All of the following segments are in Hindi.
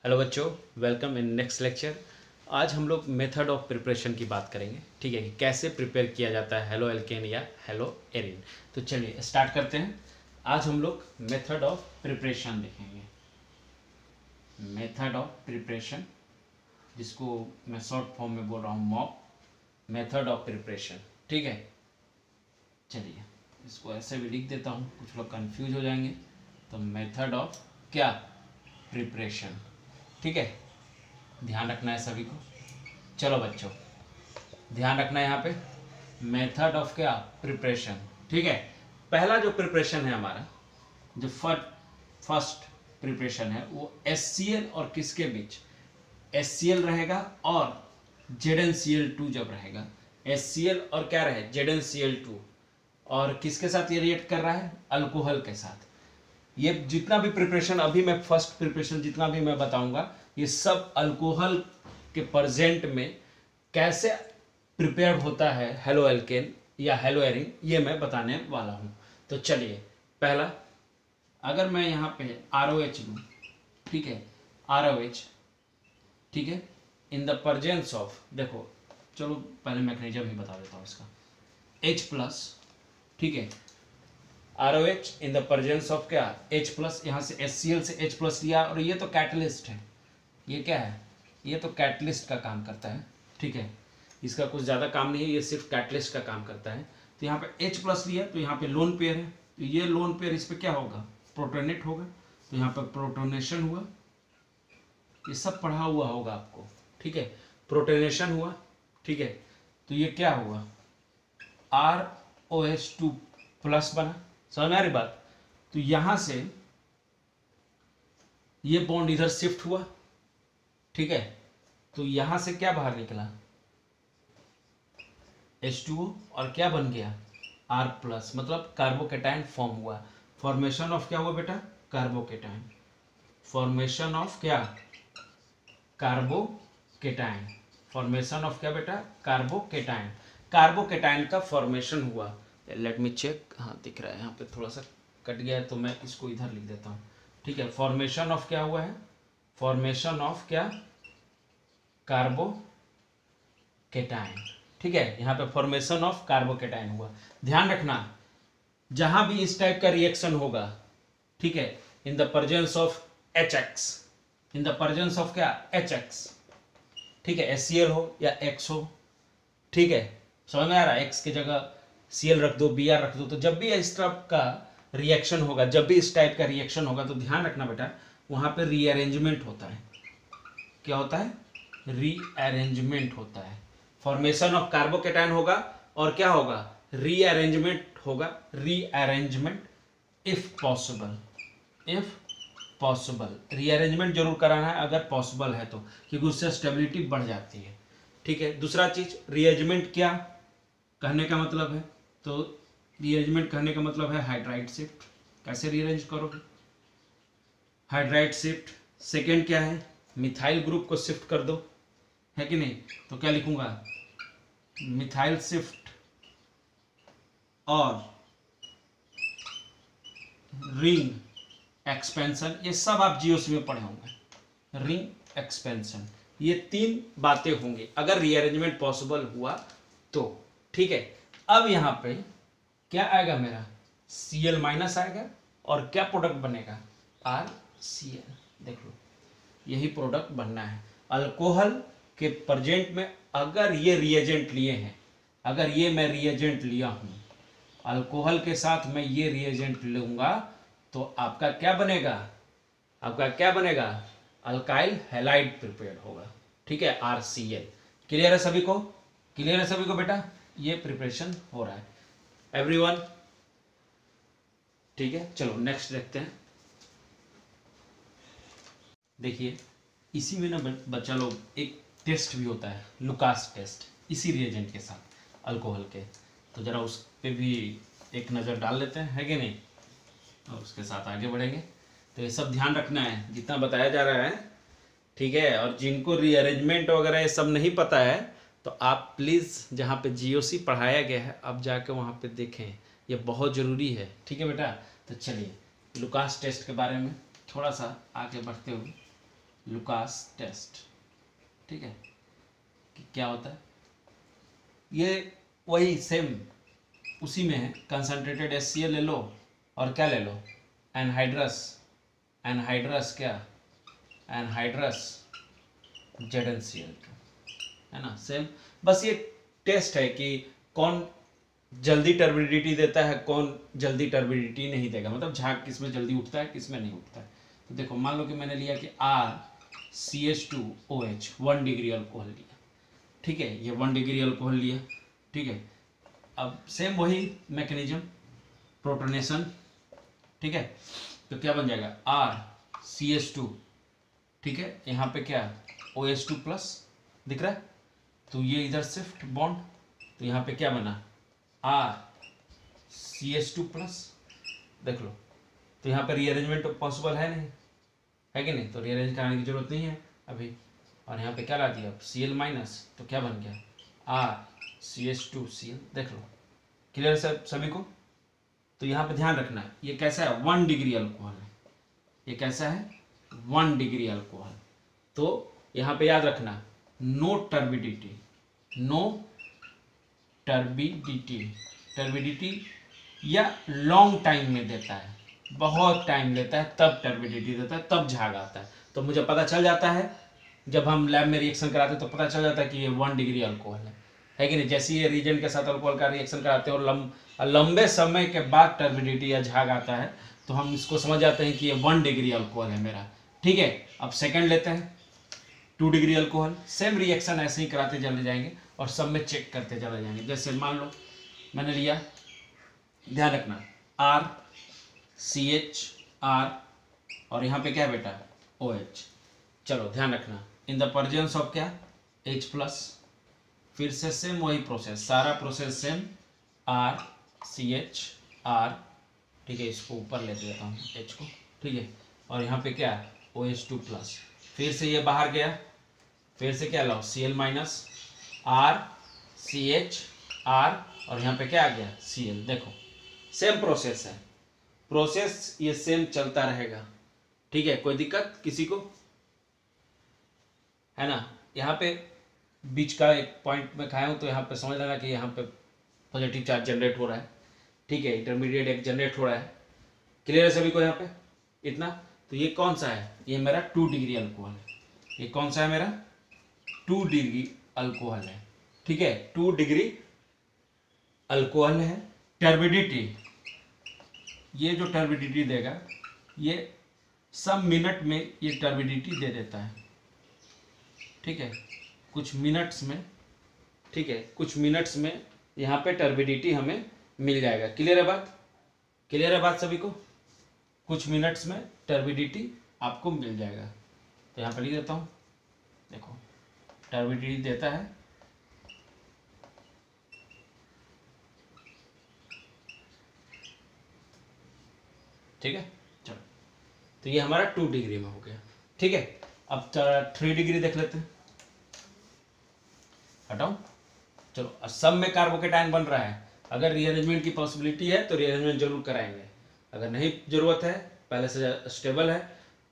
हेलो बच्चों, वेलकम इन नेक्स्ट लेक्चर। आज हम लोग मेथड ऑफ प्रिपरेशन की बात करेंगे। ठीक है कि कैसे प्रिपेयर किया जाता है हेलो एल्केन या हेलो एरिन। तो चलिए स्टार्ट करते हैं। आज हम लोग मेथड ऑफ प्रिपरेशन देखेंगे। मेथड ऑफ प्रिपरेशन, जिसको मैं शॉर्ट फॉर्म में बोल रहा हूँ मॉप, मेथड ऑफ प्रिपरेशन। ठीक है, चलिए इसको ऐसे भी लिख देता हूँ, कुछ लोग कंफ्यूज हो जाएंगे। तो मेथड ऑफ क्या, प्रिपरेशन। ठीक है, ध्यान रखना है सभी को। चलो बच्चों, ध्यान रखना है यहाँ पे मेथड ऑफ क्या, प्रिपरेशन। ठीक है, पहला जो प्रिपरेशन है हमारा, जो फर्स्ट प्रिपरेशन है वो HCl और किसके बीच, HCl रहेगा और ZnCl2 जब रहेगा, HCl और क्या रहे ZnCl2, और किसके साथ ये रिएक्ट कर रहा है, अल्कोहल के साथ। ये जितना भी प्रिपरेशन अभी मैं फर्स्ट प्रिपरेशन जितना भी मैं बताऊंगा, ये सब अल्कोहल के प्रेजेंट में कैसे प्रिपेयर होता है हेलो एल्केन या हेलो एरिन, ये मैं बताने वाला हूं। तो चलिए, पहला अगर मैं यहाँ पे ROH लूँ, ठीक है, ROH, ठीक है, इन द प्रेजेंस ऑफ, देखो चलो पहले मैकेनिज्म ही बता देता हूँ इसका, H+, ठीक है, ROH in the presence of क्या, H+, यहाँ से HCl से H+ लिया, और ये तो कैटलिस्ट है। ये क्या है, ये तो कैटलिस्ट का काम करता है। ठीक है, इसका कुछ ज़्यादा काम नहीं है, ये सिर्फ कैटलिस्ट का काम करता है। तो यहाँ पे H+ लिया, तो यहाँ पे लोन पेयर है, तो ये लोन पेयर इस पर क्या होगा, प्रोटोनेट होगा। तो यहाँ पर प्रोटोनेशन हुआ, ये सब पढ़ा हुआ होगा आपको। ठीक है, प्रोटोनेशन हुआ। ठीक है, तो ये क्या हुआ, ROH2+ बना। समझ में आ रही बात। तो यहां से ये बॉन्ड इधर शिफ्ट हुआ। ठीक है, तो यहां से क्या बाहर निकला, H2O, और क्या बन गया, R+, मतलब कार्बोकेटाइन फॉर्म हुआ। फॉर्मेशन ऑफ क्या हुआ बेटा, कार्बोकेटाइन। फॉर्मेशन ऑफ क्या, कार्बोकेटाइन। फॉर्मेशन ऑफ क्या बेटा, कार्बोकेटाइन। कार्बोकेटाइन का फॉर्मेशन हुआ। लेट मी चेक, हाँ दिख रहा है, यहाँ पे थोड़ा सा कट गया है तो मैं इसको इधर लिख देता हूँ। ठीक है, फॉर्मेशन ऑफ क्या हुआ है, फॉर्मेशन ऑफ क्या, कार्बोकेटाइन। ठीक है, यहाँ पे फॉर्मेशन ऑफ कार्बोकेटाइन हुआ। ध्यान रखना, जहां भी इस टाइप का रिएक्शन होगा, ठीक है, in the presence of HX, in the presence of क्या, HX, ठीक है, HCl हो या X हो, ठीक है, समझ में आ रहा है, X की जगह Cl रख दो, Br रख दो। तो जब भी इस टाइप का रिएक्शन होगा, जब भी इस टाइप का रिएक्शन होगा, तो ध्यान रखना बेटा, वहां पे रीअरेंजमेंट होता है। क्या होता है, रीअरेंजमेंट होता है। फॉर्मेशन ऑफ कार्बोकेटाइन होगा और क्या होगा, रीअरेंजमेंट होगा। Rearrangement if possible, if possible rearrangement जरूर कराना है अगर पॉसिबल है तो, क्योंकि उससे स्टेबिलिटी बढ़ जाती है। ठीक है, दूसरा चीज, रीअरेंजमेंट क्या कहने का मतलब है, तो रीअरेंजमेंट कहने का मतलब है हाइड्राइड शिफ्ट। कैसे रीअरेंज करोगे, हाइड्राइड शिफ्ट। सेकेंड क्या है, मिथाइल ग्रुप को शिफ्ट कर दो, है कि नहीं। तो क्या लिखूंगा, मिथाइल शिफ्ट और रिंग एक्सपेंशन, ये सब आप जीओसी में पढ़े होंगे। रिंग एक्सपेंशन, ये तीन बातें होंगी अगर रीअरेंजमेंट पॉसिबल हुआ तो। ठीक है, अब यहां पे क्या आएगा मेरा, Cl- आएगा, और क्या प्रोडक्ट बनेगा, RCl। देख लो, यही प्रोडक्ट बनना है। अल्कोहल के प्रेजेंट में अगर ये रिएजेंट लिए हैं, अगर ये मैं रिएजेंट लिया हूं, अल्कोहल के साथ मैं ये रिएजेंट लूंगा, तो आपका क्या बनेगा, आपका क्या बनेगा, अल्काइल हैलाइड प्रिपेयर होगा। ठीक है, RCl। क्लियर है सभी को, क्लियर है सभी को बेटा, ये प्रिपरेशन हो रहा है एवरीवन। ठीक है, चलो नेक्स्ट देखते हैं। देखिए, इसी में ना बच्चा लोग एक टेस्ट भी होता है, लुकास टेस्ट, इसी रिएजेंट के साथ अल्कोहल के। तो जरा उस पे भी एक नज़र डाल लेते हैं, है कि नहीं, और उसके साथ आगे बढ़ेंगे। तो ये सब ध्यान रखना है जितना बताया जा रहा है। ठीक है, और जिनको रीअरेंजमेंट वगैरह ये सब नहीं पता है, तो आप प्लीज़ जहाँ पे जीओसी पढ़ाया गया है अब जाके वहाँ पे देखें, ये बहुत ज़रूरी है। ठीक है बेटा, तो चलिए लुकास टेस्ट के बारे में थोड़ा सा आगे बढ़ते हुए लुकास टेस्ट। ठीक है, कि क्या होता है ये, वही सेम उसी में है। कंसनट्रेटेड HCl ले लो और क्या ले लो, एनहाइड्रस, एनहाइड्रस क्या, एनहाइड्रस ZnCl, है ना, सेम। बस ये टेस्ट है कि कौन जल्दी टर्बिडिटी देता है, कौन जल्दी टर्बिडिटी नहीं देगा, मतलब झाग किस में जल्दी उठता है किस में नहीं उठता है। तो देखो मान लो कि मैंने लिया कि RCH2OH 1 डिग्री अल्कोहल लिया, ठीक है, ये 1 डिग्री अल्कोहल लिया, ठीक है। अब सेम वही मैकेनिज्म, प्रोटोनेशन, ठीक है, तो क्या बन जाएगा RCH2, ठीक है, यहाँ पे क्या OH2 प्लस दिख रहा है, तो ये इधर शिफ्ट बॉन्ड, तो यहाँ पे क्या बना RCH2 प्लस, देख लो, तो यहाँ पे रीअरेंजमेंट पॉसिबल है नहीं, है कि नहीं, तो रीअरेंज कराने की जरूरत नहीं है अभी। और यहाँ पे क्या ला दिया Cl माइनस, तो क्या बन गया RCH2Cl, देख लो, क्लियर सभी को। तो यहाँ पे ध्यान रखना है ये कैसा है 1 डिग्री अल्कोहल है, ये कैसा है 1 डिग्री अल्कोहल। तो यहाँ पे याद रखना no turbidity, no turbidity, turbidity या लॉन्ग टाइम में देता है, बहुत टाइम लेता है तब टर्बिडिटी देता है, तब झाग आता है। तो मुझे पता चल जाता है जब हम लैब में रिएक्शन कराते हैं तो पता चल जाता है कि ये 1 डिग्री अल्कोहल है कि नहीं। जैसे ये रीजेंट के साथ अल्कोहल का रिएक्शन कराते हैं और लंबे समय के बाद टर्बिडिटी या झाग आता है तो हम इसको समझ जाते हैं कि ये 1 डिग्री अल्कोहल है मेरा, ठीक है। अब सेकंड लेते हैं 2 डिग्री अल्कोहल, सेम रिएक्शन ऐसे ही कराते चले जाएंगे और सब में चेक करते चले जाएंगे। जैसे मान लो मैंने लिया, ध्यान रखना RCHR और यहाँ पे क्या है बेटा OH, चलो ध्यान रखना इन द प्रेजेंस ऑफ क्या H प्लस, फिर से सेम वही प्रोसेस, सारा प्रोसेस सेम RCHR, ठीक है, इसको ऊपर ले देता हूँ H को, ठीक है, और यहाँ पे क्या OH2 प्लस, फिर से ये बाहर गया, फिर से क्या लाओ Cl माइनस RCHR और यहाँ पे क्या आ गया Cl। देखो सेम प्रोसेस है, प्रोसेस ये सेम चलता रहेगा, ठीक है, कोई दिक्कत किसी को है ना। यहाँ पे बीच का एक पॉइंट में खाया हूँ तो यहाँ पे समझ लेना कि यहाँ पे पॉजिटिव चार्ज जनरेट हो रहा है, ठीक है, इंटरमीडिएट एक जनरेट हो रहा है, क्लियर है सभी को यहाँ पे इतना। तो ये कौन सा है, ये मेरा 2 डिग्री अल्कोहल है, ये कौन सा है मेरा 2 डिग्री अल्कोहल है, ठीक है, 2 डिग्री अल्कोहल है। टर्बिडिटी, ये जो टर्बिडिटी देगा ये सब मिनट में ये टर्बिडिटी दे देता है, ठीक है, कुछ मिनट्स में, ठीक है, कुछ मिनट्स में यहाँ पे टर्बिडिटी हमें मिल जाएगा। क्लियर है बात, क्लियर है बात सभी को, कुछ मिनट्स में टर्बिडिटी आपको मिल जाएगा। तो यहाँ पर लिख देता हूँ, देखो टर्बिडिटी देता है ठीक है, चलो, तो ये हमारा 2 डिग्री में हो गया, ठीक है। अब 3 डिग्री देख लेते हैं, हटाओ, चलो, सब में कार्बोकेटायन बन रहा है, अगर रीअरेंजमेंट की पॉसिबिलिटी है तो रीअरेंजमेंट जरूर कराएंगे, अगर नहीं जरूरत है पहले से स्टेबल है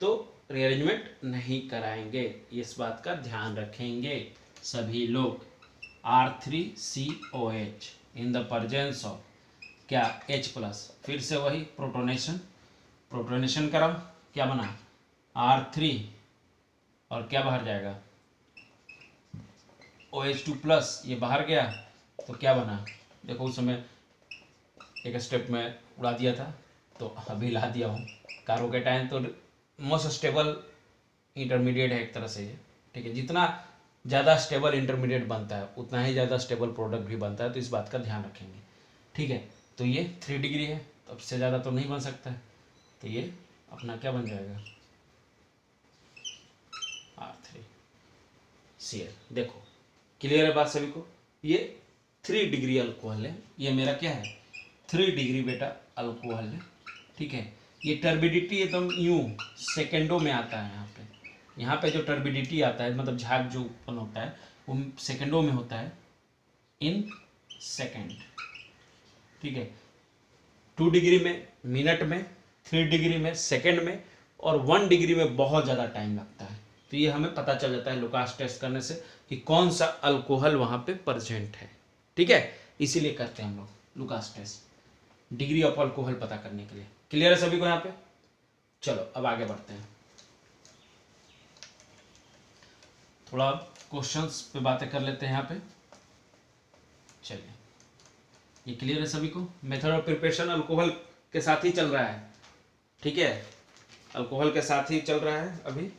तो रीअरेंजमेंट नहीं कराएंगे, इस बात का ध्यान रखेंगे सभी लोग। R3COH in the presence of क्या H प्लस, फिर से वही प्रोटोनेशन, प्रोटोनेशन कराओ, क्या बना R3 और क्या बाहर जाएगा OH2 प्लस, ये बाहर गया तो क्या बना, देखो उस समय एक स्टेप में उड़ा दिया था तो अभी ला दिया हूँ। कार्बोकेटायन तो मोस्ट स्टेबल इंटरमीडिएट है एक तरह से ये, ठीक है, जितना ज़्यादा स्टेबल इंटरमीडिएट बनता है उतना ही ज़्यादा स्टेबल प्रोडक्ट भी बनता है, तो इस बात का ध्यान रखेंगे, ठीक है। तो ये 3 डिग्री है, तो अब से ज़्यादा तो नहीं बन सकता है, तो ये अपना क्या बन जाएगा R3Cl। देखो क्लियर है बात सभी को, ये 3 डिग्री अल्कोहल है, ये मेरा क्या है 3 डिग्री बेटा अल्कोहल है, ठीक है। ये टर्बिडिटी एकदम यूं सेकेंडों में आता है, यहाँ पे जो टर्बिडिटी आता है मतलब झाग जो उत्पन्न होता है वो सेकेंडों में होता है, इन सेकेंड, ठीक है। 2 डिग्री में मिनट में, 3 डिग्री में सेकेंड में, और 1 डिग्री में बहुत ज़्यादा टाइम लगता है, तो ये हमें पता चल जाता है लुकास टेस्ट करने से कि कौन सा अल्कोहल वहां पे प्रेजेंट है। ठीक है, इसीलिए करते हैं हम लोग Lucas test, degree of alcohol पता करने के लिए। क्लियर है सभी को यहाँ पे? चलो अब आगे बढ़ते हैं, थोड़ा क्वेश्चंस पे बातें कर लेते हैं यहाँ पे। चलिए, ये क्लियर है सभी को? मेथड ऑफ प्रिपरेशन अल्कोहल के साथ ही चल रहा है। ठीक है, अल्कोहल के साथ ही चल रहा है अभी।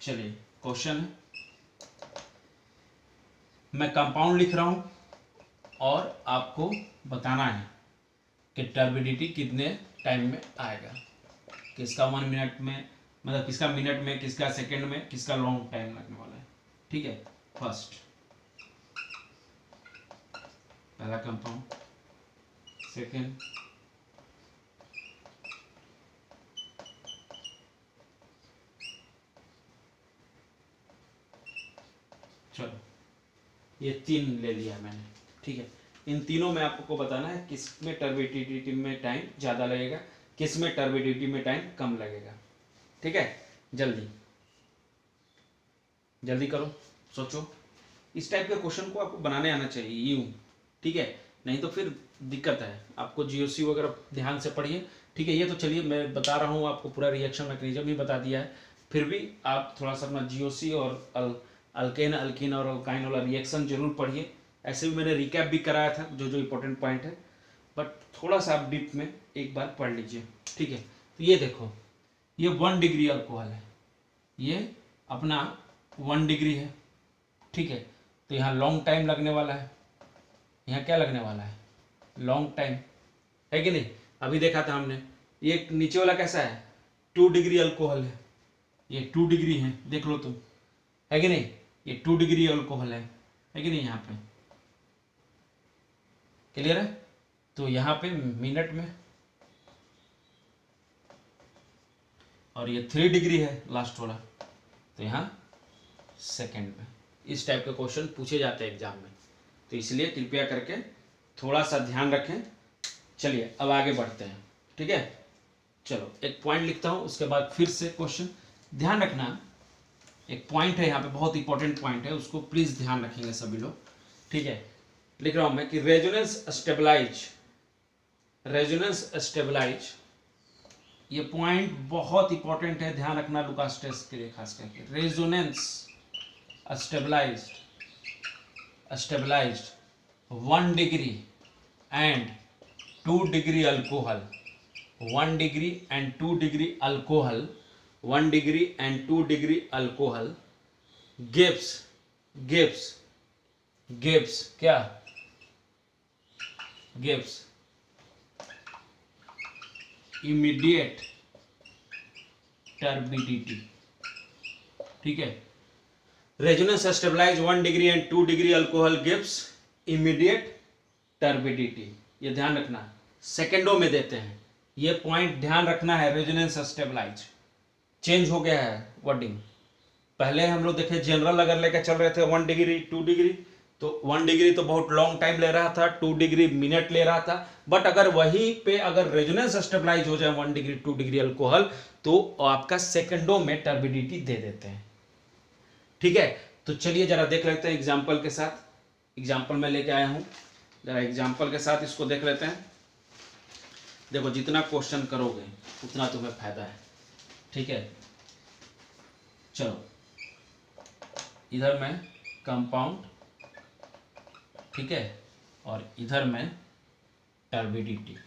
चलिए, क्वेश्चन है, मैं कंपाउंड लिख रहा हूं और आपको बताना है कि टर्बिडिटी कितने टाइम में आएगा, किसका 1 मिनट में, मतलब किसका मिनट में, किसका सेकंड में, किसका लॉन्ग टाइम लगने वाला है। ठीक है, फर्स्ट पहला कंपाउंड, सेकंड, चलो ये 3 ले लिया मैंने। ठीक है, इन तीनों में आपको बताना है किस में टर्बिडिटी में टाइम ज़्यादा लगेगा, किस में टर्बिडिटी में टाइम कम लगेगा। ठीक है, जल्दी जल्दी करो, सोचो। इस टाइप के क्वेश्चन को आपको बनाने आना चाहिए यूं। ठीक है, नहीं तो फिर दिक्कत है। आपको जीओसी वगैरह ध्यान से पढ़िए। ठीक है, ये तो चलिए मैं बता रहा हूँ आपको, पूरा रिएक्शन मैकेनिज्म भी बता दिया है, फिर भी आप थोड़ा सा अपना जीओसी और अल्केन अल्कीन और अल्काइन वाला रिएक्शन जरूर पढ़िए। ऐसे भी मैंने रिकैप भी कराया था जो जो इंपॉर्टेंट पॉइंट है, बट थोड़ा सा आप डीप में एक बार पढ़ लीजिए। ठीक है, तो ये देखो, ये 1 डिग्री अल्कोहल है, ये अपना 1 डिग्री है। ठीक है, तो यहाँ लॉन्ग टाइम लगने वाला है, यहाँ क्या लगने वाला है, लॉन्ग टाइम, है कि नहीं? अभी देखा था हमने, ये नीचे वाला कैसा है, 2 डिग्री अल्कोहल है, ये 2 डिग्री है, देख लो तुम, है कि नहीं? ये 2 डिग्री अल्कोहल है कि नहीं? यहाँ पे क्लियर है? तो यहाँ पे मिनट में, और ये 3 डिग्री है लास्ट वाला, तो यहाँ सेकेंड में। इस टाइप के क्वेश्चन पूछे जाते हैं एग्जाम में, तो इसलिए कृपया करके थोड़ा सा ध्यान रखें। चलिए अब आगे बढ़ते हैं। ठीक है, चलो एक पॉइंट लिखता हूँ, उसके बाद फिर से क्वेश्चन। ध्यान रखना, एक पॉइंट है यहाँ पे, बहुत इंपॉर्टेंट पॉइंट है, उसको प्लीज ध्यान रखेंगे सभी लोग। ठीक है, लिख रहा हूँ मैं कि रेजोनेंस स्टेबलाइज, ये पॉइंट बहुत इंपॉर्टेंट है, ध्यान रखना लुकास टेस्ट के लिए खास करके। Resonance stabilised 1 degree and 2 degree alcohol, 1 degree and 2 degree alcohol, 1 degree and 2 degree alcohol gives क्या, gives immediate turbidity। ठीक है, resonance stabilise 1 degree and 2 degree alcohol gives immediate turbidity. ये ध्यान रखना, सेकेंडों में देते हैं, ये पॉइंट ध्यान रखना है। रेजोनेंस स्टेबलाइज चेंज हो गया है वर्डिंग, पहले हम लोग देखे जनरल अगर लेकर चल रहे थे 1 डिग्री 2 डिग्री, तो 1 डिग्री तो बहुत लॉन्ग टाइम ले रहा था, 2 डिग्री मिनट ले रहा था, बट अगर वहीं पे अगर रेजोनेंस स्टेबलाइज हो जाए 1 डिग्री 2 डिग्री अल्कोहल, तो आपका सेकंडों में टर्बिडिटी दे देते हैं। ठीक है, तो चलिए जरा देख लेते हैं एग्जाम्पल के साथ। एग्जाम्पल मैं लेके आया हूं, जरा एग्जाम्पल के साथ इसको देख लेते हैं। देखो, जितना क्वेश्चन करोगे उतना तुम्हें फायदा है। ठीक है, चलो इधर में कंपाउंड, ठीक है, और इधर में टर्बिडिटी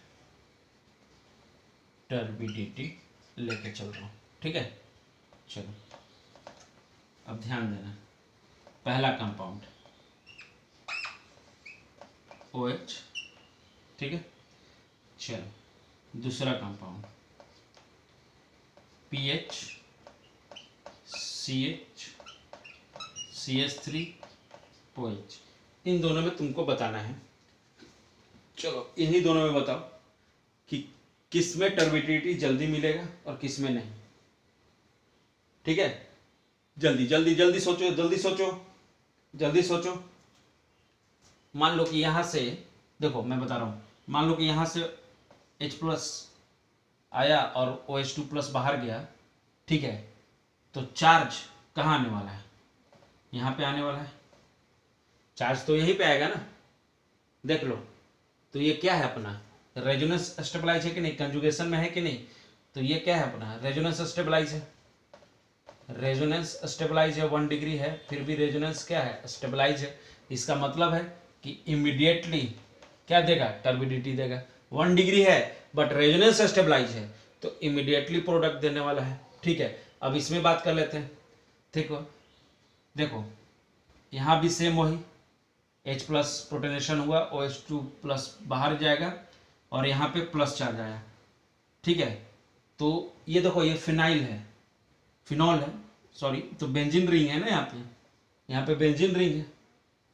लेके चल रहा हूं। ठीक है, चलो अब ध्यान देना, पहला कंपाउंड OH, ठीक है, चलो दूसरा compound PH CH CH3 OH। इन दोनों में तुमको बताना है, चलो इन्हीं दोनों में बताओ कि किस में टर्बिडिटी जल्दी मिलेगा और किस में नहीं। ठीक है, जल्दी जल्दी जल्दी सोचो, जल्दी सोचो, जल्दी सोचो। मान लो कि यहां से, देखो मैं बता रहा हूं, मान लो कि यहां से H+ आया और OH2+ बाहर गया। ठीक है, तो चार्ज कहाँ आने वाला है, यहाँ पे आने वाला है, चार्ज तो यहीं पे आएगा ना, देख लो। तो ये क्या है अपना, रेजोनेंस स्टेबलाइज है कि नहीं, कंजुगेशन में है कि नहीं, तो ये क्या है अपना रेजोनेंस स्टेबलाइज है, रेजोनेंस स्टेबलाइज है, 1 डिग्री है, फिर भी रेजोनेंस क्या है, स्टेबलाइज है। इसका मतलब है कि इमीडिएटली क्या देगा, टर्बिडिटी देगा। 1 डिग्री है बट रेजोनेंस स्टेबलाइज है, तो इमीडिएटली प्रोडक्ट देने वाला है। ठीक है, अब इसमें बात कर लेते हैं। ठीक हो, देखो यहाँ भी सेम वही H प्लस प्रोटोनेशन हुआ, OH2 प्लस बाहर जाएगा और यहाँ पे प्लस चार्ज आया। ठीक है, तो ये देखो ये फिनाइल है, फिनॉल है, सॉरी, तो बेंजीन रिंग है ना, यहाँ पे बेंजीन रिंग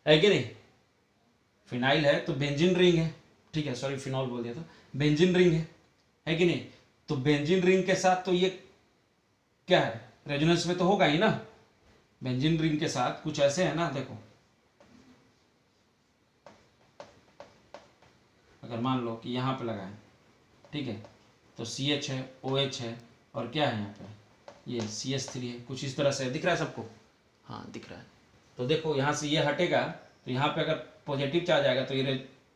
है कि नहीं, फिनाइल है तो बेंजीन रिंग है। ठीक है, सॉरी फिनॉल बोल दिया था, बेंजीन रिंग है कि नहीं। तो बेंजीन रिंग के साथ तो ये क्या है, रेजोनेंस में तो होगा ही ना। बेंजीन रिंग के साथ कुछ ऐसे है ना, देखो अगर मान लो कि यहाँ पे लगाए, ठीक है, तो CH है, OH है और क्या है यहाँ पे, ये CH3 है, कुछ इस तरह से दिख रहा है सबको, हाँ दिख रहा है। तो देखो यहाँ से ये हटेगा, तो यहाँ पे अगर पॉजिटिव चार्ज आएगा तो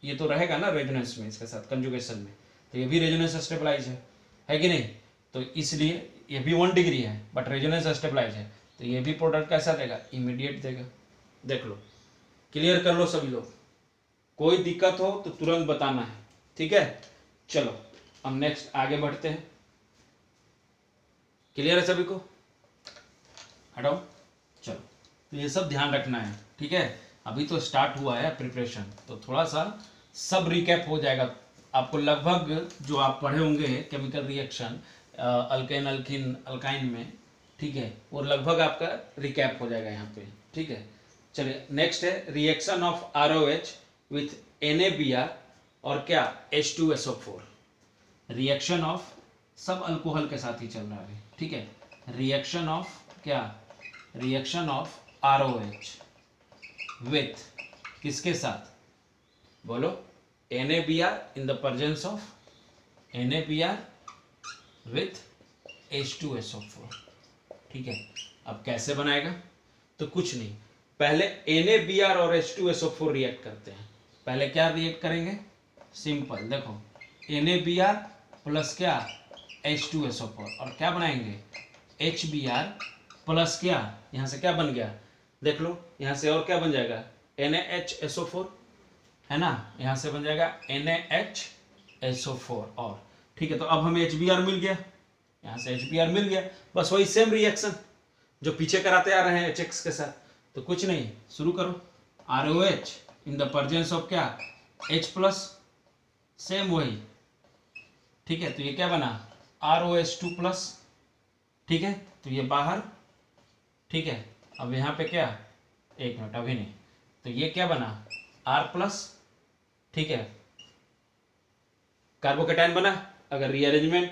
ये तो रहेगा ना रेजोनेंस में, इसके साथ कंजुगेशन में, तो ये भी रेजोनेंस स्टेबलाइज है कि नहीं। तो इसलिए ये भी 1 डिग्री है बट रेजोनेंस स्टेबलाइज है, तो ये भी प्रोडक्ट कैसा देगा, इमीडिएट देगा। देख लो, क्लियर कर लो सभी लोग, कोई दिक्कत हो तो तुरंत बताना है। ठीक है, चलो अब नेक्स्ट आगे बढ़ते हैं। क्लियर है सभी को, हटाओ, चलो। तो ये सब ध्यान रखना है, ठीक है। अभी तो स्टार्ट हुआ है प्रिपरेशन, तो थोड़ा सा सब रिकैप हो जाएगा आपको। लगभग जो आप पढ़े होंगे chemical reaction alkane alkene alkyne में, ठीक है, वो लगभग आपका रिकैप हो जाएगा यहाँ पे। ठीक है, चलिए नेक्स्ट है reaction of ROH with NaBr और क्या H2SO4। रिएक्शन ऑफ, सब अल्कोहल के साथ ही चल रहा है, ठीक है। रिएक्शन ऑफ क्या, रिएक्शन ऑफ ROH विथ किसके साथ, बोलो, NaBr in the presence of NaBr with H2SO4। ठीक है, अब कैसे बनाएगा, तो कुछ नहीं, पहले NaBr और H2SO4 रिएक्ट करते हैं। पहले क्या रिएक्ट करेंगे, सिंपल देखो, NaBr प्लस क्या H2SO4 और क्या बनाएंगे HBr प्लस क्या, यहाँ से क्या बन गया, देख लो यहाँ से और क्या बन जाएगा NaHSO4 है ना, यहाँ से बन जाएगा NaHSO4 और ठीक है। तो अब हमें HBr मिल गया, यहाँ से HBr मिल गया, बस वही सेम रिएक्शन जो पीछे कराते आ रहे हैं HX के साथ। तो कुछ नहीं, शुरू करो, ROH in the presence of क्या H प्लस, सेम वही, ठीक है। तो ये क्या बना ROH2 प्लस, ठीक है, तो ये बाहर, ठीक है। अब यहाँ पे क्या, एक मिनट अभी नहीं, तो ये क्या बना R प्लस, ठीक है, कार्बोकेटाइन बना। अगर रीअरेंजमेंट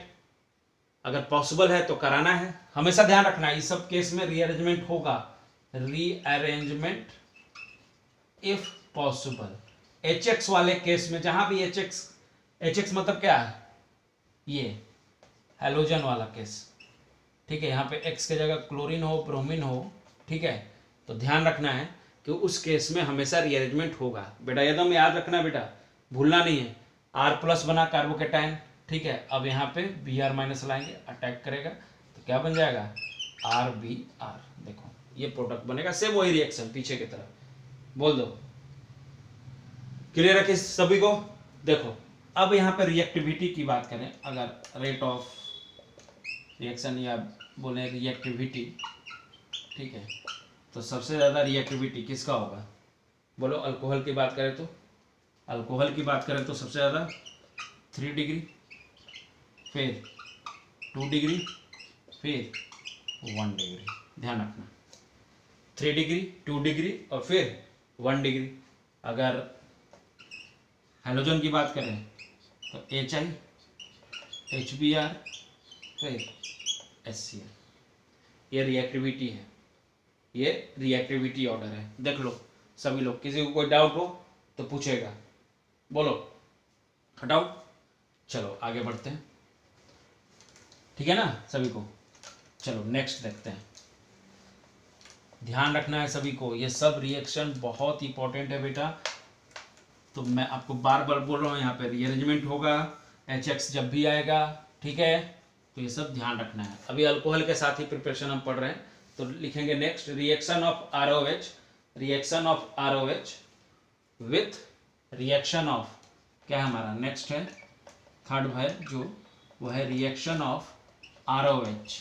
अगर पॉसिबल है तो कराना है, हमेशा ध्यान रखना है इस सब केस में रीअरेंजमेंट होगा, रीअरेंजमेंट इफ पॉसिबल। HX वाले केस में जहां भी HX मतलब क्या है, ये हैलोजन वाला केस, ठीक है, यहाँ पे X के जगह क्लोरीन हो, ब्रोमीन हो, ठीक है। तो ध्यान रखना है कि उस केस में हमेशा रीअरेंजमेंट होगा बेटा, एकदम याद रखना बेटा, भूलना नहीं है। R प्लस बना कार्बोकेटाइन, ठीक है। अब यहाँ पे Br माइनस लाएंगे, अटैक करेगा, तो क्या बन जाएगा RBr। देखो ये प्रोडक्ट बनेगा, सेम वही रिएक्शन पीछे की तरह, बोल दो। क्लियर है कि सभी को। देखो अब यहाँ पे रिएक्टिविटी की बात करें, अगर रेट ऑफ रिएक्शन या बोले रिएक्टिविटी, ठीक है, तो सबसे ज़्यादा रिएक्टिविटी किसका होगा, बोलो। अल्कोहल की बात करें तो, अल्कोहल की बात करें तो सबसे ज़्यादा 3 डिग्री, फिर 2 डिग्री, फिर 1 डिग्री। ध्यान रखना 3 डिग्री, 2 डिग्री और फिर 1 डिग्री। अगर हैलोजन की बात करें तो HI, HBr, फिर HCl। ये रिएक्टिविटी है, ये रिएक्टिविटी ऑर्डर है। देख लो सभी लोग, किसी को कोई डाउट हो तो पूछेगा, बोलो, हटाओ। चलो आगे बढ़ते हैं, ठीक है ना सभी को। चलो नेक्स्ट देखते हैं। ध्यान रखना है सभी को, ये सब रिएक्शन बहुत इंपॉर्टेंट है बेटा। तो मैं आपको बार बार बोल रहा हूँ, यहाँ पे रीअरेंजमेंट होगा HX जब भी आएगा, ठीक है, तो ये सब ध्यान रखना है। अभी अल्कोहल के साथ ही प्रिपरेशन हम पढ़ रहे हैं, तो लिखेंगे next reaction of ROH, reaction of ROH with reaction of, क्या हमारा नेक्स्ट है थर्ड है जो वो है रिएक्शन ऑफ ROH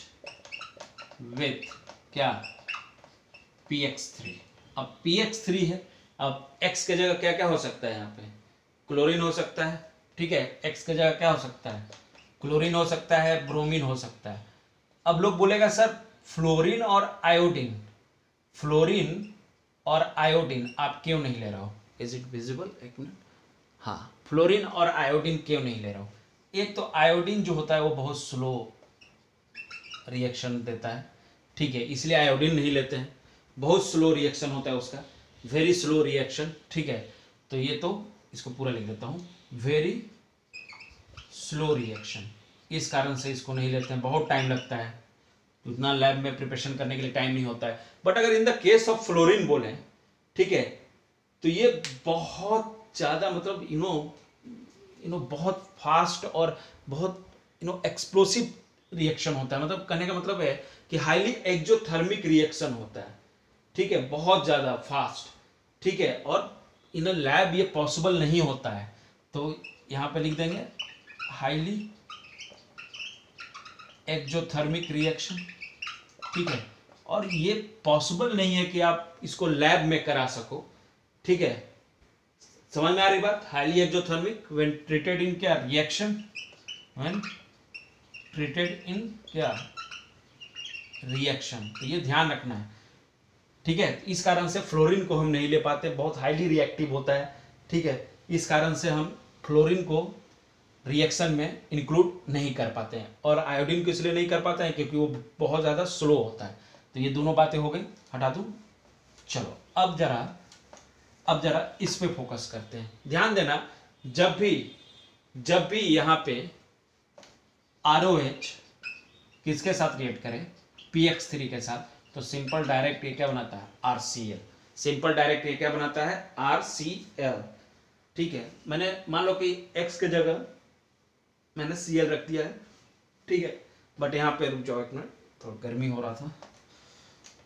विथ क्या PX3। अब PX3 है, अब X के जगह क्या क्या हो सकता है, यहाँ पे क्लोरीन हो सकता है, ठीक है, X के जगह क्या हो सकता है, क्लोरीन हो सकता है, ब्रोमीन हो सकता है। अब लोग बोलेगा सर फ्लोरीन और आयोडीन, फ्लोरीन और आयोडीन आप क्यों नहीं ले रहे हो, इज इट विजिबल, एक मिनट, हाँ, फ्लोरीन और आयोडीन क्यों नहीं ले रहे हो? एक तो आयोडीन जो होता है वो बहुत स्लो रिएक्शन देता है, ठीक है, इसलिए आयोडीन नहीं लेते हैं, बहुत स्लो रिएक्शन होता है उसका, वेरी स्लो रिएक्शन, ठीक है, तो ये तो इसको पूरा लिख देता हूँ, वेरी स्लो रिएक्शन, इस कारण से इसको नहीं लेते हैं, बहुत टाइम लगता है, उतना लैब में प्रिपरेशन करने के लिए टाइम नहीं होता है। बट अगर in the case of fluorine बोले, ठीक है, तो ये बहुत ज़्यादा मतलब यू नो बहुत फास्ट और बहुत एक्सप्लोसिव रिएक्शन होता है, मतलब कहने का मतलब है कि हाईली एक्सोथर्मिक रिएक्शन होता है, ठीक है, बहुत ज़्यादा फास्ट, ठीक है, और इन लैब ये पॉसिबल नहीं होता है, तो यहाँ पे लिख देंगे हाईली एक्सोथर्मिक रिएक्शन, ठीक है, और ये पॉसिबल नहीं है कि आप इसको लैब में करा सको, ठीक है, समझ में आ रही बात, highly exothermic when treated in क्या रिएक्शन, व्हेन ट्रीटेड इन क्या रिएक्शन, तो ये ध्यान रखना है, ठीक है, इस कारण से फ्लोरीन को हम नहीं ले पाते, बहुत हाईली रिएक्टिव होता है, ठीक है, इस कारण से हम फ्लोरीन को रिएक्शन में इंक्लूड नहीं कर पाते हैं, और आयोडीन को इसलिए नहीं कर पाते हैं क्योंकि वो बहुत ज़्यादा स्लो होता है। तो ये दोनों बातें हो गई, हटा दूँ, चलो अब जरा इस पे फोकस करते हैं। ध्यान देना, जब भी यहाँ पे ROH किसके साथ रिएक्ट करें, PX3 के साथ, तो सिंपल डायरेक्ट ये क्या बनाता है, RCl, सिंपल डायरेक्ट ये क्या बनाता है, RCl, ठीक है, मैंने मान लो कि X के जगह मैंने Cl रख दिया है, ठीक है, बट यहाँ पे रुक जाओ एक मिनट, थोड़ा गर्मी हो रहा था,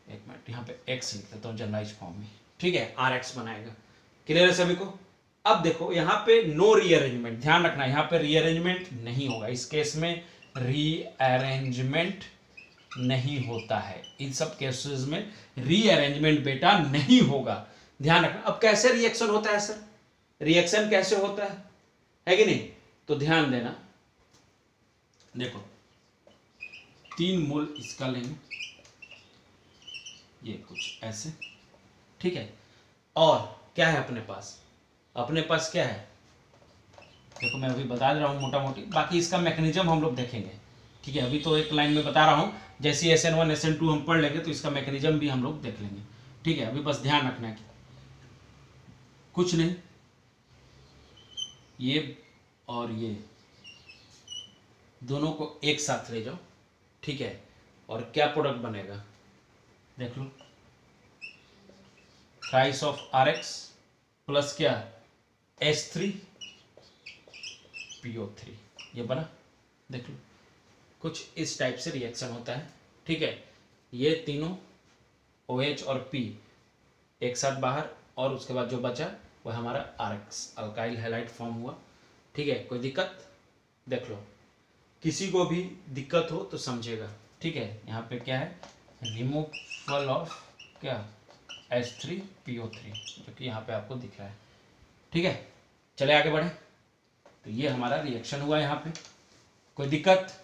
एक मिनट, यहाँ पे X लिख देता हूँ जनरलाइज फॉर्म में, ठीक है, RX बनाएगा, क्लियर है सभी को। अब देखो यहाँ पे नो रीअरेंजमेंट, ध्यान रखना यहाँ पे रीअरेंजमेंट नहीं होगा, इस केस में रीअरेंजमेंट नहीं होता है, इन सब केसेस में रीअरेंजमेंट बेटा नहीं होगा, ध्यान रखना। अब कैसे रिएक्शन होता है सर, रिएक्शन कैसे होता है कि नहीं, तो ध्यान देना, देखो 3 मोल इसका लेंगे, ये कुछ ऐसे, ठीक है, और क्या है अपने पास क्या है, देखो मैं अभी बता रहा हूँ मोटा मोटी, बाकी इसका मैकेनिज्म हम लोग देखेंगे, ठीक है, अभी तो एक लाइन में बता रहा हूँ, जैसे SN1 SN2 हम पढ़ लेंगे तो इसका मैकेनिज्म भी हम लोग देख लेंगे, ठीक है, अभी बस ध्यान रखना है कि कुछ नहीं, ये और ये दोनों को एक साथ ले जाओ, ठीक है, और क्या प्रोडक्ट बनेगा, देख लो, थ्राइस ऑफ RX प्लस क्या H3PO3, ये बना, देख लो, कुछ इस टाइप से रिएक्शन होता है, ठीक है, ये तीनों OH और P एक साथ बाहर, और उसके बाद जो बचा वो हमारा RX अल्काइल हैलाइड फॉर्म हुआ, ठीक है, कोई दिक्कत, देख लो, किसी को भी दिक्कत हो तो समझेगा, ठीक है, यहाँ पे क्या है, रिमूवल ऑफ क्या H3PO3, जो कि यहाँ पे आपको दिख रहा है, ठीक है, चले आगे बढ़े, तो ये हमारा रिएक्शन हुआ यहाँ पे, कोई दिक्कत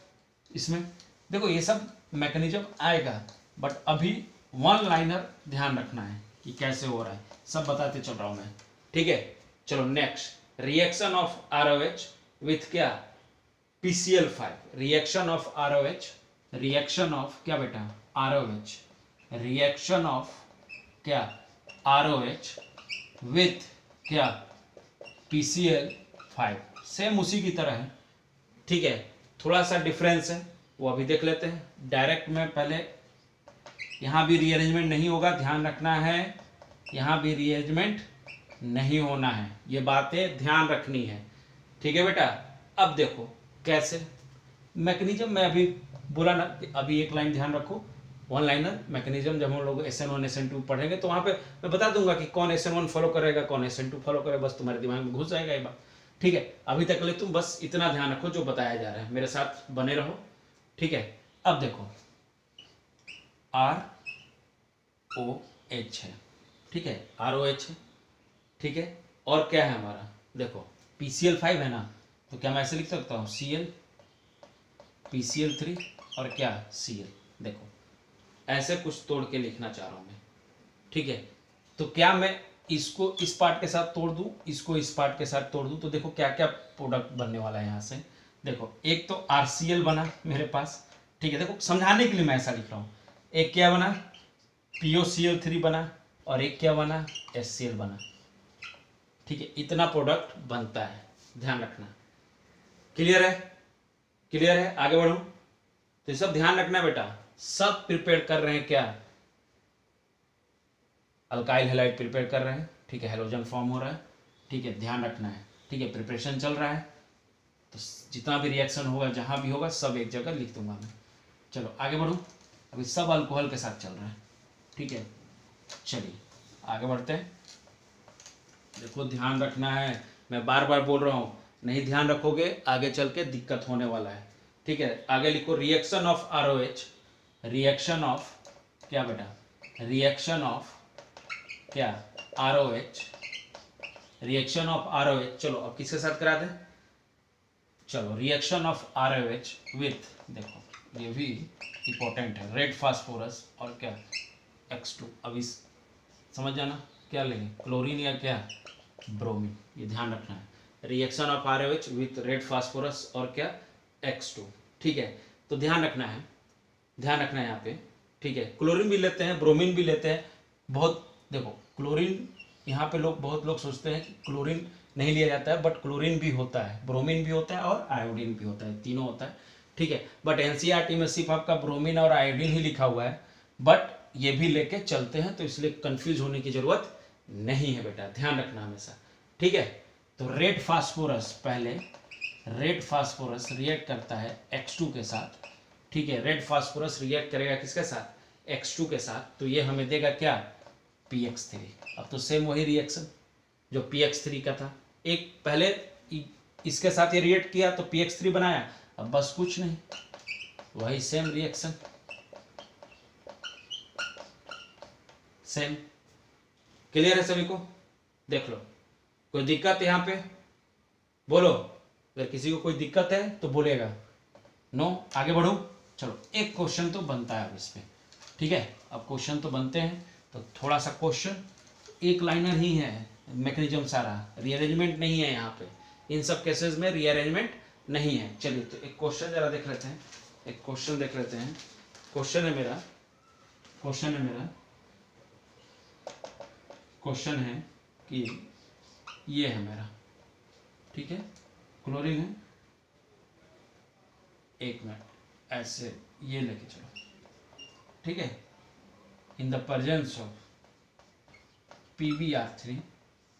इसमें, देखो ये सब मैकेनिज्म आएगा, बट अभी वन लाइनर ध्यान रखना है कि कैसे हो रहा है, सब बताते चल रहा हूँ मैं, ठीक है, चलो next, reaction of ROH with क्या PCl5, reaction of ROH, reaction of क्या बेटा ROH, रिएक्शन ऑफ क्या ROH विथ क्या PCl5, सेम उसी की तरह है, ठीक है, थोड़ा सा डिफरेंस है वो अभी देख लेते हैं। डायरेक्ट में पहले यहाँ भी रीअरेंजमेंट नहीं होगा, ध्यान रखना है, यहाँ भी रीअरेंजमेंट नहीं होना है, ये बातें ध्यान रखनी है, ठीक है बेटा। अब देखो कैसे मैकेनिज्म, मैं अभी बोला ना, अभी एक लाइन ध्यान रखो, वन लाइनर मैकेनिज्म, जब हम लोग SN1 SN2 पढ़ेंगे तो वहाँ पे मैं बता दूंगा कि कौन SN1 फॉलो करेगा, कौन SN2 फॉलो करेगा, बस तुम्हारे दिमाग में घुस जाएगा ये बात, ठीक है। अभी तक ले तुम बस इतना ध्यान रखो जो बताया जा रहा है, मेरे साथ बने रहो, ठीक है। अब देखो ROH है, ठीक है, ROH है, ठीक है, और क्या है हमारा, देखो PCl5 है ना, तो क्या मैं ऐसे लिख सकता हूँ Cl PCl3 और क्या Cl, देखो ऐसे कुछ तोड़ के लिखना चाह रहा हूँ मैं, ठीक है। तो क्या मैं इसको इस पार्ट के साथ तोड़ दूँ, इसको इस पार्ट के साथ तोड़ दूँ, तो देखो क्या क्या प्रोडक्ट बनने वाला है यहाँ से। देखो एक तो RCl बना मेरे पास, ठीक है, देखो समझाने के लिए मैं ऐसा लिख रहा हूँ। एक क्या बना, POCl3 बना, और एक क्या बना, HCl बना, ठीक है। इतना प्रोडक्ट बनता है, ध्यान रखना। क्लियर है, क्लियर है, आगे बढ़ो। तो सब ध्यान रखना बेटा, सब प्रिपेयर कर रहे हैं क्या, अल्काइल हैलाइड प्रिपेयर कर रहे हैं, ठीक है, हेलोजन फॉर्म हो रहा है, ठीक है, ध्यान रखना है, ठीक है, प्रिपरेशन चल रहा है। तो जितना भी रिएक्शन होगा, जहां भी होगा, सब एक जगह लिख दूंगा मैं। चलो आगे बढ़ो, अभी सब अल्कोहल के साथ चल रहा है, ठीक है। चलिए आगे बढ़ते हैं। देखो ध्यान रखना है, मैं बार बार बोल रहा हूँ, नहीं ध्यान रखोगे आगे चल के दिक्कत होने वाला है, ठीक है। आगे लिखो reaction of ROH, reaction of क्या बेटा, रिएक्शन ऑफ क्या ROH, रिएक्शन ऑफ ROH। चलो अब किसके साथ करा दें, चलो रिएक्शन ऑफ ROH विथ, देखो ये भी इंपॉर्टेंट है, रेड फास्फोरस और क्या X2। अभी समझ जाना क्या लेंगे, क्लोरीन या क्या ब्रोमीन, ये ध्यान रखना है। Reaction of ROH with red phosphorus और क्या X2, ठीक है। तो ध्यान रखना है, ध्यान रखना है यहाँ पे, ठीक है। क्लोरीन भी लेते हैं, ब्रोमीन भी लेते हैं, बहुत देखो क्लोरीन यहाँ पे बहुत लोग सोचते हैं कि क्लोरीन नहीं लिया जाता है, बट क्लोरीन भी होता है, ब्रोमीन भी होता है और आयोडीन भी होता है, तीनों होता है, ठीक है। बट NCERT में सिर्फ आपका ब्रोमीन और आयोडीन ही लिखा हुआ है, बट ये भी लेके चलते हैं, तो इसलिए कंफ्यूज होने की जरूरत नहीं है बेटा, ध्यान रखना हमेशा, ठीक है। तो रेड फास्फोरस, पहले रेड फास्फोरस रिएक्ट करता है X2 के साथ, ठीक है। रेड फास्फोरस रिएक्ट करेगा किसके साथ, X2 के साथ, तो ये हमें देगा क्या, PX3। अब तो सेम वही रिएक्शन जो PX3 का था, एक पहले इसके साथ ये रिएक्ट किया तो PX3 बनाया, अब बस कुछ नहीं, वही सेम रिएक्शन, सेम। क्लियर है सभी को, देख लो कोई दिक्कत यहाँ पे बोलो, अगर किसी को कोई दिक्कत है तो बोलेगा, नो। आगे बढ़ो, चलो एक क्वेश्चन तो बनता है अब इस पे, ठीक है। अब क्वेश्चन तो बनते हैं, तो थोड़ा सा क्वेश्चन, एक लाइनर ही है मैकेनिज्म सारा, रीअरेंजमेंट नहीं है यहाँ पे, इन सब केसेस में रीअरेंजमेंट नहीं है। चलिए तो एक क्वेश्चन जरा देख लेते हैं, एक क्वेश्चन देख लेते हैं। क्वेश्चन है मेरा क्वेश्चन है कि ये है मेरा, ठीक है, क्लोरीन है, एक मिनट ऐसे ये लेके चलो, ठीक है। In the presence of PbR3,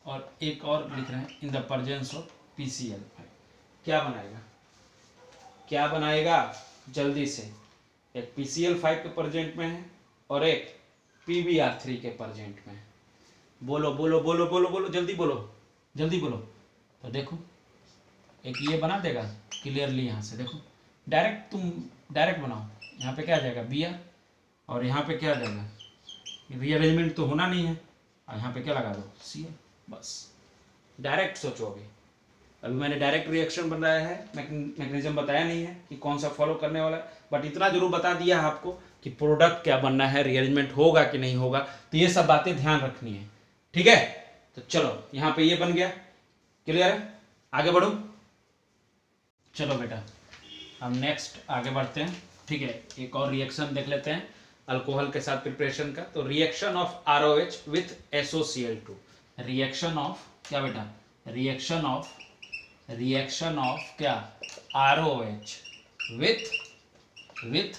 और एक और लिख रहे हैं in the presence of PCl5, क्या बनाएगा, क्या बनाएगा, जल्दी से। एक PCl5 के प्रेजेंट में है और एक PbR3 के प्रेजेंट में है, बोलो बोलो बोलो बोलो बोलो, जल्दी बोलो, जल्दी बोलो। तो देखो एक ये बना देगा क्लियरली, यहाँ से देखो डायरेक्ट, तुम डायरेक्ट बनाओ, यहाँ पे क्या आ जाएगा Br, और यहाँ पे क्या आ जाएगा, रीअरेंजमेंट तो होना नहीं है, और यहाँ पे क्या लगा दो Cl, बस डायरेक्ट सोचो। अभी मैंने डायरेक्ट रिएक्शन बनाया है, मैकेनिज्म बताया नहीं है कि कौन सा फॉलो करने वाला है, बट इतना जरूर बता दिया है आपको कि प्रोडक्ट क्या बनना है, रीअरेंजमेंट होगा कि नहीं होगा, तो ये सब बातें ध्यान रखनी है, ठीक है। तो चलो यहाँ पे ये बन गया, क्लियर है, आगे बढ़ो। चलो बेटा हम नेक्स्ट आगे बढ़ते हैं, ठीक है। एक और रिएक्शन देख लेते हैं अल्कोहल के साथ प्रिपरेशन का। तो reaction of ROH with SOCl2, reaction of क्या बेटा, रिएक्शन ऑफ क्या ROH विथ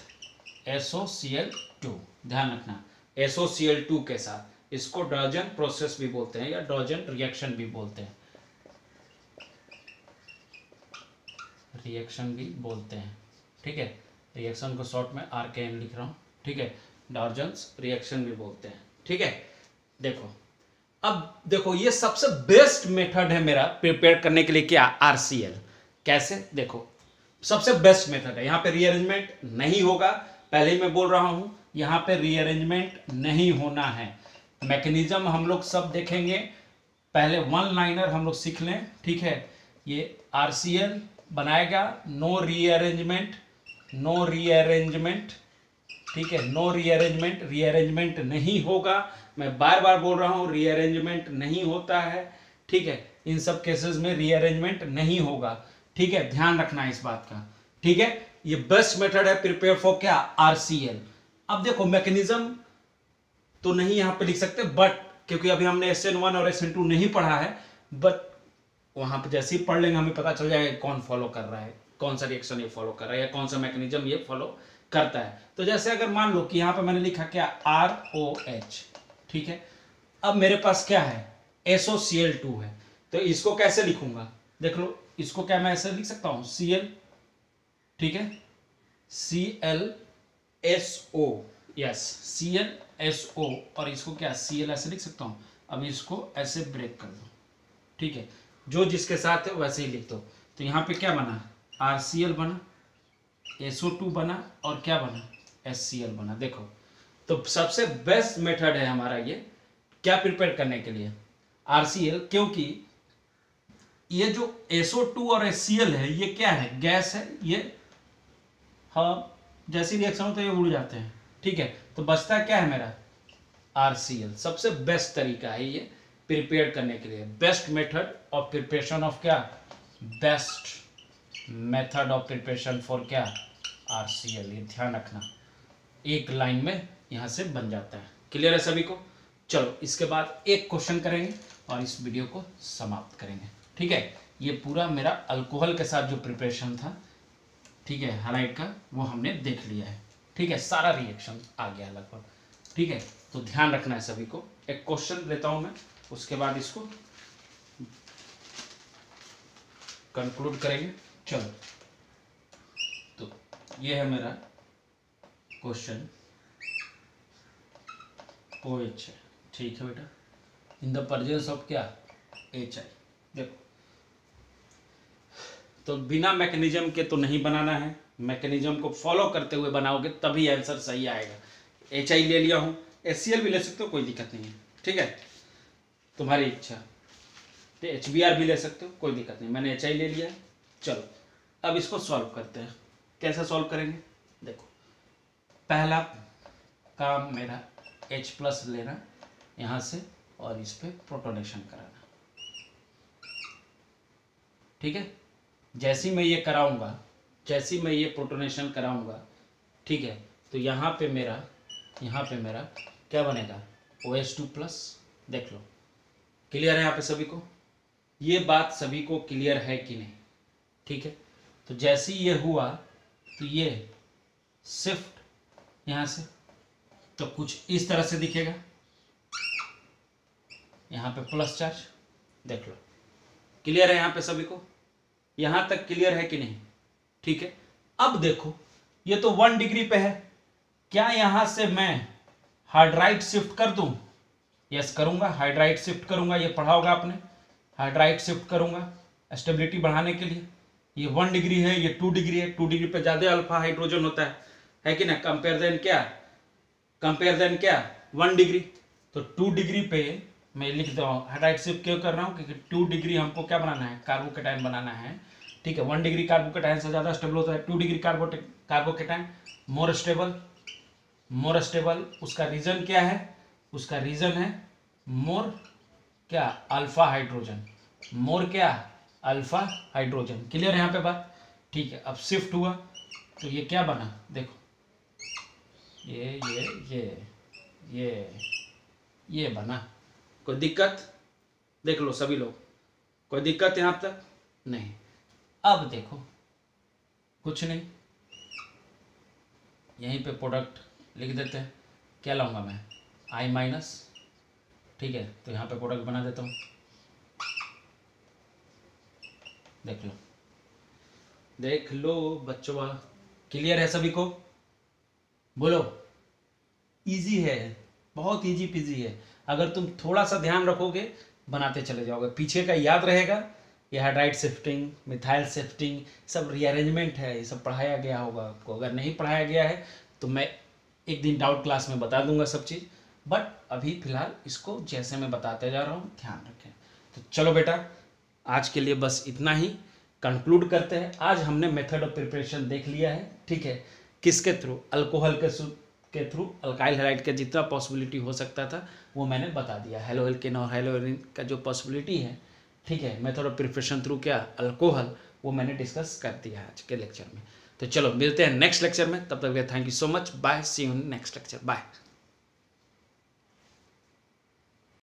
SOCl2, टू, ध्यान रखना SOCl2 के साथ। इसको डॉजन प्रोसेस भी बोलते हैं या डॉजन रिएक्शन भी बोलते हैं, रिएक्शन भी बोलते हैं, ठीक है। रिएक्शन को शॉर्ट में RKN लिख रहा हूँ, ठीक है। डॉर्जन्स रिएक्शन भी बोलते हैं, ठीक है। देखो अब देखो ये सबसे बेस्ट मेथड है मेरा प्रिपेयर करने के लिए, क्या, RCl। कैसे, देखो सबसे बेस्ट मेथड है। यहाँ पे रीअरेंजमेंट नहीं होगा, पहले ही मैं बोल रहा हूँ, यहाँ पे रीअरेंजमेंट नहीं होना है। मैकेनिज्म हम लोग सब देखेंगे, पहले वन लाइनर हम लोग सीख लें, ठीक है। ये RCl बनाएगा, नो रीअरेंजमेंट, नो रीअरेंजमेंट, ठीक है, नो रीअरेंजमेंट, रीअरेंजमेंट नहीं होगा। मैं बार बार बोल रहा हूं रीअरेंजमेंट नहीं होता है, ठीक है। इन सब केसेस में रीअरेंजमेंट नहीं होगा, ठीक है, ध्यान रखना इस बात का, ठीक है। ये बेस्ट मेथड है प्रिपेयर फॉर क्या, RCl। अब देखो मैकेनिज्म तो नहीं यहां पे लिख सकते, बट क्योंकि अभी हमने SN1 और SN2 नहीं पढ़ा है, बट वहां पे जैसे ही पढ़ लेंगे हमें पता चल जाएगा कौन फॉलो कर रहा है, कौन सा रिएक्शन ये फॉलो कर रहा है या कौन सा मैकेनिज्म ये फॉलो करता है। तो जैसे अगर मान लो कि यहाँ पे मैंने लिखा क्या, ROH, ठीक है। अब मेरे पास क्या है, SOCl2 है, तो इसको कैसे लिखूंगा, देख लो, इसको क्या मैं ऐसे लिख सकता हूँ, Cl, ठीक है, ClSO, यस, ClSO, और इसको क्या Cl ऐसे लिख सकता हूँ। अब इसको ऐसे ब्रेक कर दो, ठीक है, जो जिसके साथ है वैसे ही लिख दो। तो यहाँ पे क्या बना, RCl बना, SO2 बना, और क्या बना, HCl बना। देखो तो सबसे बेस्ट मेथड है हमारा ये क्या प्रिपेयर करने के लिए, RCl, क्योंकि ये जो SO2 और HCl है ये क्या है, गैस है, ये हाँ जैसी रिएक्शन होता है ये उड़ जाते हैं, ठीक है। तो बचता क्या है मेरा, RCl। सबसे बेस्ट तरीका है ये प्रिपेयर करने के लिए, best method of preparation of क्या, best method of preparation for क्या, RCl। ये ध्यान रखना, एक लाइन में यहां से बन जाता है। क्लियर है सभी को? चलो इसके बाद एक क्वेश्चन करेंगे और इस वीडियो को समाप्त करेंगे, ठीक है। ये पूरा मेरा अल्कोहल के साथ जो प्रिपरेशन था, ठीक है, हाइलाइट का, वो हमने देख लिया है, ठीक है। सारा रिएक्शन आ गया लगभग, ठीक है। तो ध्यान रखना है सभी को। एक क्वेश्चन लेता हूं मैं, उसके बाद इसको कंक्लूड करेंगे। चलो तो ये है मेरा क्वेश्चन, OH है, ठीक है बेटा, इन द प्रेजेंस ऑफ क्या, HI। देखो तो बिना मैकेनिज्म के तो नहीं बनाना है, मैकेनिज्म को फॉलो करते हुए बनाओगे तभी आंसर सही आएगा। HI ले लिया हूँ, HCl भी ले सकते हो, कोई दिक्कत नहीं है, ठीक है, तुम्हारी इच्छा। तो HBr भी ले सकते हो, कोई दिक्कत नहीं, मैंने HI ले लिया है। चलो अब इसको सॉल्व करते हैं। कैसे सॉल्व करेंगे, देखो पहला काम मेरा H+ लेना यहाँ से और इस पर प्रोटोनेशन कराना, ठीक है। जैसे मैं ये कराऊंगा, जैसे मैं ये प्रोटोनेशन कराऊंगा, ठीक है, तो यहाँ पे मेरा क्या बनेगा, OH2+। देख लो, क्लियर है यहाँ पे सभी को, ये बात सभी को क्लियर है कि नहीं, ठीक है। तो जैसे ये हुआ तो ये शिफ्ट यहाँ से, तो कुछ इस तरह से दिखेगा, यहाँ पे प्लस चार्ज, देख लो, क्लियर है यहाँ पे सभी को, यहाँ तक क्लियर है कि नहीं, ठीक है। अब देखो ये तो 1 डिग्री पे है, क्या यहाँ से मैं हाइड्राइड शिफ्ट कर दूं, यस करूंगा, हाइड्राइड शिफ्ट करूंगा, ये पढ़ा होगा आपने, हाइड्राइड शिफ्ट करूंगा स्टेबिलिटी बढ़ाने के लिए। ये 1 डिग्री है, ये 2 डिग्री है, 2 डिग्री पे ज्यादा अल्फा हाइड्रोजन होता है कि ना, कंपेयर देन क्या 1 डिग्री। तो 2 डिग्री पे मैं लिख दो, हाइड्राइड शिफ्ट क्यों कर रहा हूँ, क्योंकि 2 डिग्री हमको क्या बनाना है, कार्बोकेटाइन बनाना है, ठीक है। 1 डिग्री कार्बोकेटाइन से ज्यादा स्टेबल होता है, 2 डिग्री कार्बोकेटाइन मोर स्टेबल। उसका रीजन क्या है, उसका रीजन है मोर क्या, अल्फा हाइड्रोजन, मोर क्या, अल्फा हाइड्रोजन। क्लियर है यहाँ पे बात, ठीक है। अब शिफ्ट हुआ तो ये क्या बना, देखो ये बना, कोई दिक्कत, देख लो सभी लोग, कोई दिक्कत यहाँ तक नहीं। अब देखो कुछ नहीं, यहीं पे प्रोडक्ट लिख देते हैं। क्या लाऊंगा मैं, I माइनस, ठीक है। तो यहाँ पे प्रोडक्ट बना देता हूँ, देख लो बच्चों, क्लियर है सभी को? बोलो। इजी है, बहुत इजी पीजी है। अगर तुम थोड़ा सा ध्यान रखोगे बनाते चले जाओगे, पीछे का याद रहेगा। ये हाइड्राइड शिफ्टिंग, मिथाइल शिफ्टिंग, सब रीअरेंजमेंट है, ये सब पढ़ाया गया होगा आपको। अगर नहीं पढ़ाया गया है तो मैं एक दिन डाउट क्लास में बता दूंगा सब चीज़, बट अभी फिलहाल इसको जैसे मैं बताते जा रहा हूँ ध्यान रखें। तो चलो बेटा, आज के लिए बस इतना ही, कंक्लूड करते हैं। आज हमने मेथड ऑफ प्रिपरेशन देख लिया है, ठीक है। किसके थ्रू? अल्कोहल के थ्रू, अल्काइल हैलाइड का जितना पॉसिबिलिटी हो सकता था वो मैंने बता दिया। हेलो एल्केन और हेलो एरिन का जो पॉसिबिलिटी है, ठीक है, मेथड ऑफ प्रिपरेशन थ्रू क्या अल्कोहल, वो मैंने डिस्कस कर दिया आज के लेक्चर में। तो चलो मिलते हैं नेक्स्ट लेक्चर में, तब तक thank you so much, bye, see you in next lecture, bye.